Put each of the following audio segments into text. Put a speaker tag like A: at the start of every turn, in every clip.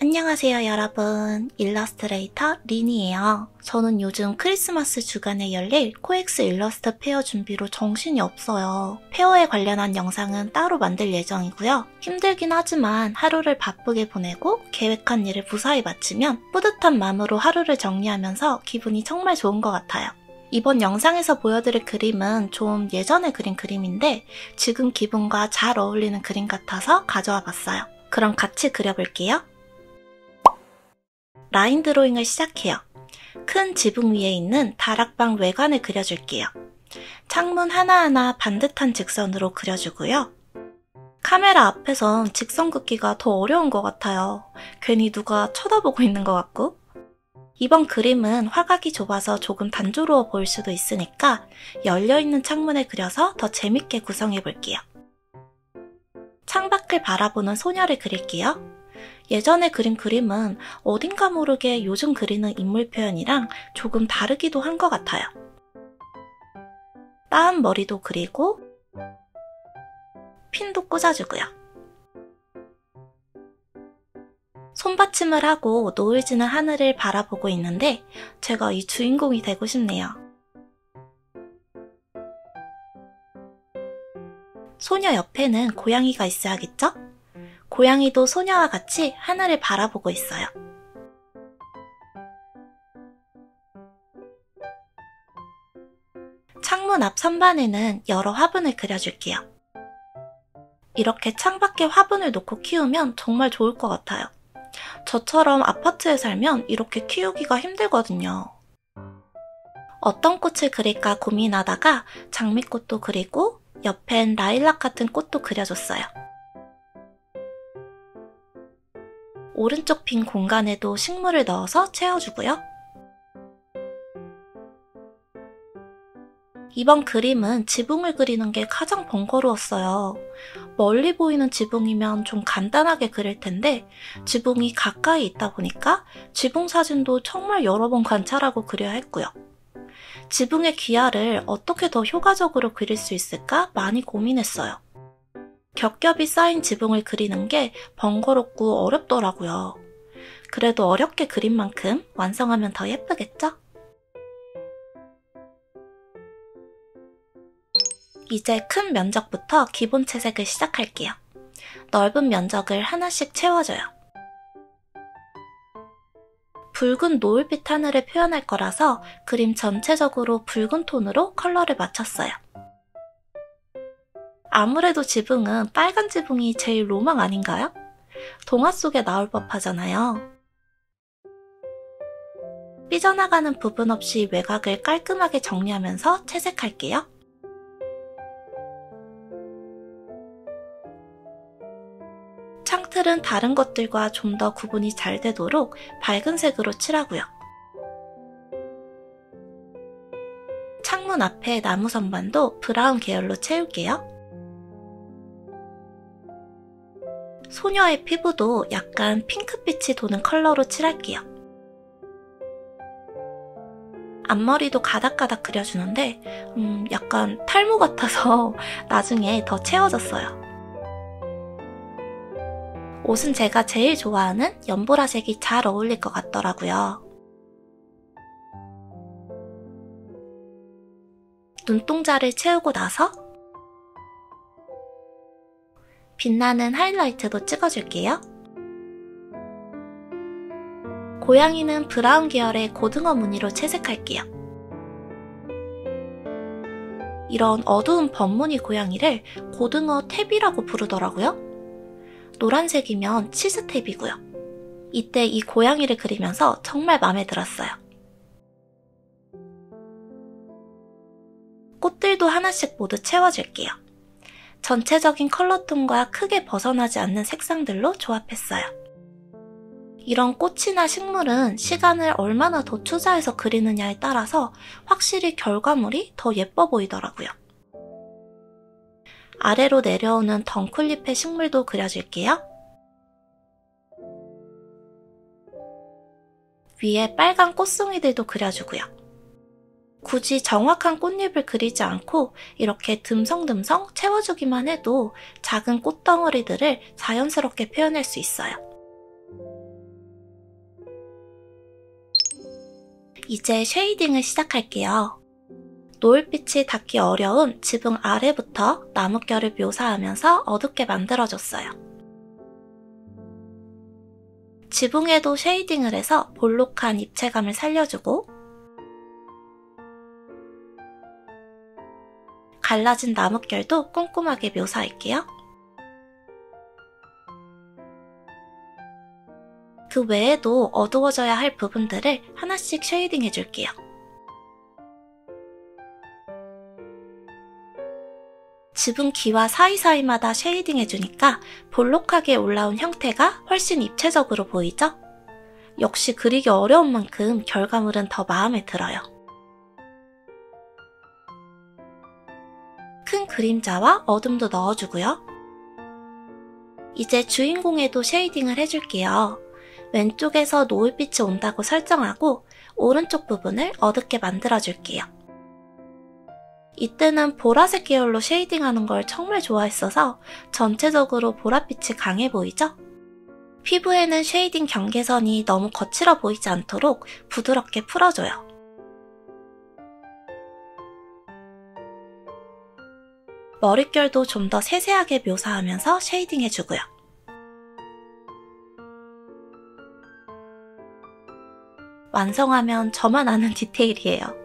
A: 안녕하세요 여러분, 일러스트레이터 린이에요. 저는 요즘 크리스마스 주간에 열릴 코엑스 일러스트 페어 준비로 정신이 없어요. 페어에 관련한 영상은 따로 만들 예정이고요. 힘들긴 하지만 하루를 바쁘게 보내고 계획한 일을 무사히 마치면 뿌듯한 마음으로 하루를 정리하면서 기분이 정말 좋은 것 같아요. 이번 영상에서 보여드릴 그림은 좀 예전에 그린 그림인데 지금 기분과 잘 어울리는 그림 같아서 가져와 봤어요. 그럼 같이 그려볼게요. 라인 드로잉을 시작해요. 큰 지붕 위에 있는 다락방 외관을 그려줄게요. 창문 하나하나 반듯한 직선으로 그려주고요. 카메라 앞에선 직선 긋기가 더 어려운 것 같아요. 괜히 누가 쳐다보고 있는 것 같고. 이번 그림은 화각이 좁아서 조금 단조로워 보일 수도 있으니까 열려있는 창문을 그려서 더 재밌게 구성해 볼게요. 창밖을 바라보는 소녀를 그릴게요. 예전에 그린 그림은 어딘가 모르게 요즘 그리는 인물 표현이랑 조금 다르기도 한 것 같아요. 따은 머리도 그리고 핀도 꽂아주고요. 손받침을 하고 노을 지는 하늘을 바라보고 있는데 제가 이 주인공이 되고 싶네요. 소녀 옆에는 고양이가 있어야겠죠? 고양이도 소녀와 같이 하늘을 바라보고 있어요. 창문 앞 선반에는 여러 화분을 그려줄게요. 이렇게 창밖에 화분을 놓고 키우면 정말 좋을 것 같아요. 저처럼 아파트에 살면 이렇게 키우기가 힘들거든요. 어떤 꽃을 그릴까 고민하다가 장미꽃도 그리고 옆엔 라일락 같은 꽃도 그려줬어요. 오른쪽 빈 공간에도 식물을 넣어서 채워주고요. 이번 그림은 지붕을 그리는 게 가장 번거로웠어요. 멀리 보이는 지붕이면 좀 간단하게 그릴 텐데 지붕이 가까이 있다 보니까 지붕 사진도 정말 여러 번 관찰하고 그려야 했고요. 지붕의 기아를 어떻게 더 효과적으로 그릴 수 있을까 많이 고민했어요. 겹겹이 쌓인 지붕을 그리는 게 번거롭고 어렵더라고요. 그래도 어렵게 그린 만큼 완성하면 더 예쁘겠죠? 이제 큰 면적부터 기본 채색을 시작할게요. 넓은 면적을 하나씩 채워줘요. 붉은 노을빛 하늘을 표현할 거라서 그림 전체적으로 붉은 톤으로 컬러를 맞췄어요. 아무래도 지붕은 빨간 지붕이 제일 로망 아닌가요? 동화 속에 나올 법하잖아요. 삐져나가는 부분 없이 외곽을 깔끔하게 정리하면서 채색할게요. 창틀은 다른 것들과 좀 더 구분이 잘 되도록 밝은 색으로 칠하고요. 창문 앞에 나무 선반도 브라운 계열로 채울게요. 소녀의 피부도 약간 핑크빛이 도는 컬러로 칠할게요. 앞머리도 가닥가닥 그려주는데 약간 탈모 같아서 나중에 더 채워졌어요. 옷은 제가 제일 좋아하는 연보라색이 잘 어울릴 것 같더라고요. 눈동자를 채우고 나서 빛나는 하이라이트도 찍어줄게요. 고양이는 브라운 계열의 고등어 무늬로 채색할게요. 이런 어두운 번무늬 고양이를 고등어 탭이라고 부르더라고요. 노란색이면 치즈탭이고요. 이때 이 고양이를 그리면서 정말 마음에 들었어요. 꽃들도 하나씩 모두 채워줄게요. 전체적인 컬러톤과 크게 벗어나지 않는 색상들로 조합했어요. 이런 꽃이나 식물은 시간을 얼마나 더 투자해서 그리느냐에 따라서 확실히 결과물이 더 예뻐 보이더라고요. 아래로 내려오는 덩쿨잎의 식물도 그려줄게요. 위에 빨간 꽃송이들도 그려주고요. 굳이 정확한 꽃잎을 그리지 않고 이렇게 듬성듬성 채워주기만 해도 작은 꽃덩어리들을 자연스럽게 표현할 수 있어요. 이제 쉐이딩을 시작할게요. 노을빛이 닿기 어려운 지붕 아래부터 나뭇결을 묘사하면서 어둡게 만들어줬어요. 지붕에도 쉐이딩을 해서 볼록한 입체감을 살려주고 갈라진 나뭇결도 꼼꼼하게 묘사할게요. 그 외에도 어두워져야 할 부분들을 하나씩 쉐이딩 해줄게요. 지붕 기와 사이사이마다 쉐이딩 해주니까 볼록하게 올라온 형태가 훨씬 입체적으로 보이죠? 역시 그리기 어려운 만큼 결과물은 더 마음에 들어요. 큰 그림자와 어둠도 넣어주고요. 이제 주인공에도 쉐이딩을 해줄게요. 왼쪽에서 노을빛이 온다고 설정하고 오른쪽 부분을 어둡게 만들어줄게요. 이때는 보라색 계열로 쉐이딩하는 걸 정말 좋아했어서 전체적으로 보랏빛이 강해 보이죠? 피부에는 쉐이딩 경계선이 너무 거칠어 보이지 않도록 부드럽게 풀어줘요. 머릿결도 좀 더 세세하게 묘사하면서 쉐이딩 해주고요. 완성하면 저만 아는 디테일이에요.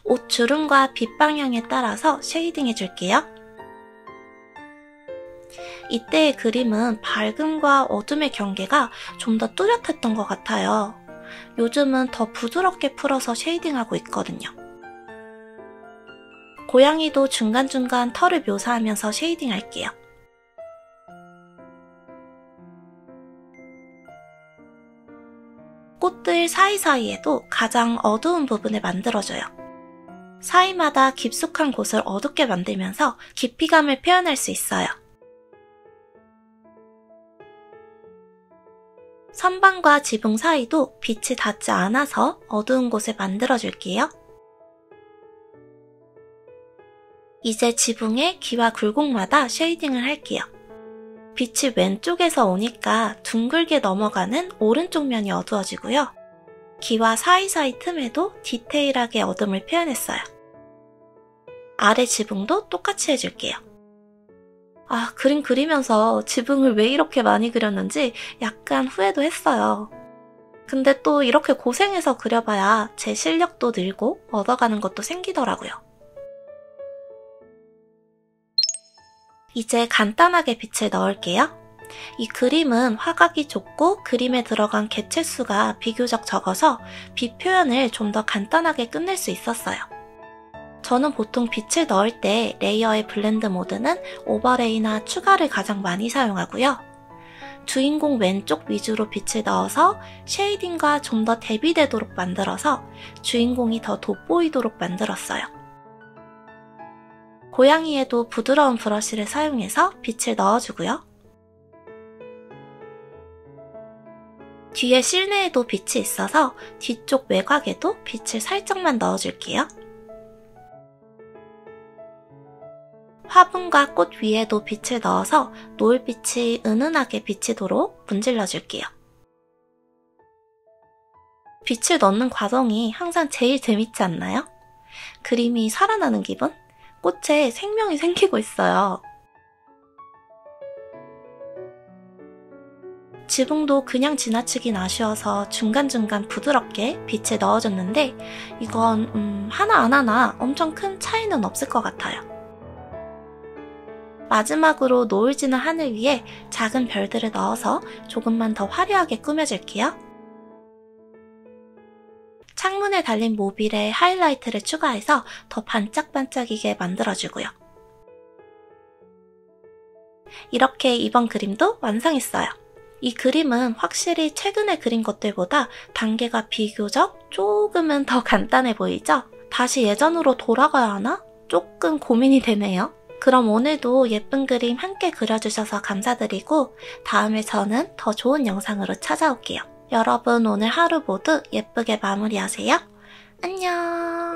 A: 옷 주름과 빛 방향에 따라서 쉐이딩 해줄게요. 이때의 그림은 밝음과 어둠의 경계가 좀 더 뚜렷했던 것 같아요. 요즘은 더 부드럽게 풀어서 쉐이딩하고 있거든요. 고양이도 중간중간 털을 묘사하면서 쉐이딩 할게요. 꽃들 사이사이에도 가장 어두운 부분을 만들어줘요. 사이마다 깊숙한 곳을 어둡게 만들면서 깊이감을 표현할 수 있어요. 선반과 지붕 사이도 빛이 닿지 않아서 어두운 곳을 만들어줄게요. 이제 지붕의 귀와 굴곡마다 쉐이딩을 할게요. 빛이 왼쪽에서 오니까 둥글게 넘어가는 오른쪽 면이 어두워지고요. 귀와 사이사이 틈에도 디테일하게 어둠을 표현했어요. 아래 지붕도 똑같이 해줄게요. 그림 그리면서 지붕을 왜 이렇게 많이 그렸는지 약간 후회도 했어요. 근데 또 이렇게 고생해서 그려봐야 제 실력도 늘고 얻어가는 것도 생기더라고요. 이제 간단하게 빛을 넣을게요. 이 그림은 화각이 좁고 그림에 들어간 개체수가 비교적 적어서 빛 표현을 좀 더 간단하게 끝낼 수 있었어요. 저는 보통 빛을 넣을 때 레이어의 블렌드 모드는 오버레이나 추가를 가장 많이 사용하고요. 주인공 왼쪽 위주로 빛을 넣어서 쉐이딩과 좀 더 대비되도록 만들어서 주인공이 더 돋보이도록 만들었어요. 고양이에도 부드러운 브러쉬를 사용해서 빛을 넣어주고요. 뒤에 실내에도 빛이 있어서 뒤쪽 외곽에도 빛을 살짝만 넣어줄게요. 화분과 꽃 위에도 빛을 넣어서 노을빛이 은은하게 비치도록 문질러줄게요. 빛을 넣는 과정이 항상 제일 재밌지 않나요? 그림이 살아나는 기분? 꽃에 생명이 생기고 있어요. 지붕도 그냥 지나치긴 아쉬워서 중간중간 부드럽게 빛을 넣어줬는데 이건 하나하나 엄청 큰 차이는 없을 것 같아요. 마지막으로 노을 지는 하늘 위에 작은 별들을 넣어서 조금만 더 화려하게 꾸며줄게요. 창문에 달린 모빌에 하이라이트를 추가해서 더 반짝반짝이게 만들어주고요. 이렇게 이번 그림도 완성했어요. 이 그림은 확실히 최근에 그린 것들보다 단계가 비교적 조금은 더 간단해 보이죠? 다시 예전으로 돌아가야 하나? 조금 고민이 되네요. 그럼 오늘도 예쁜 그림 함께 그려주셔서 감사드리고 다음에 저는 더 좋은 영상으로 찾아올게요. 여러분 오늘 하루 모두 예쁘게 마무리하세요. 안녕.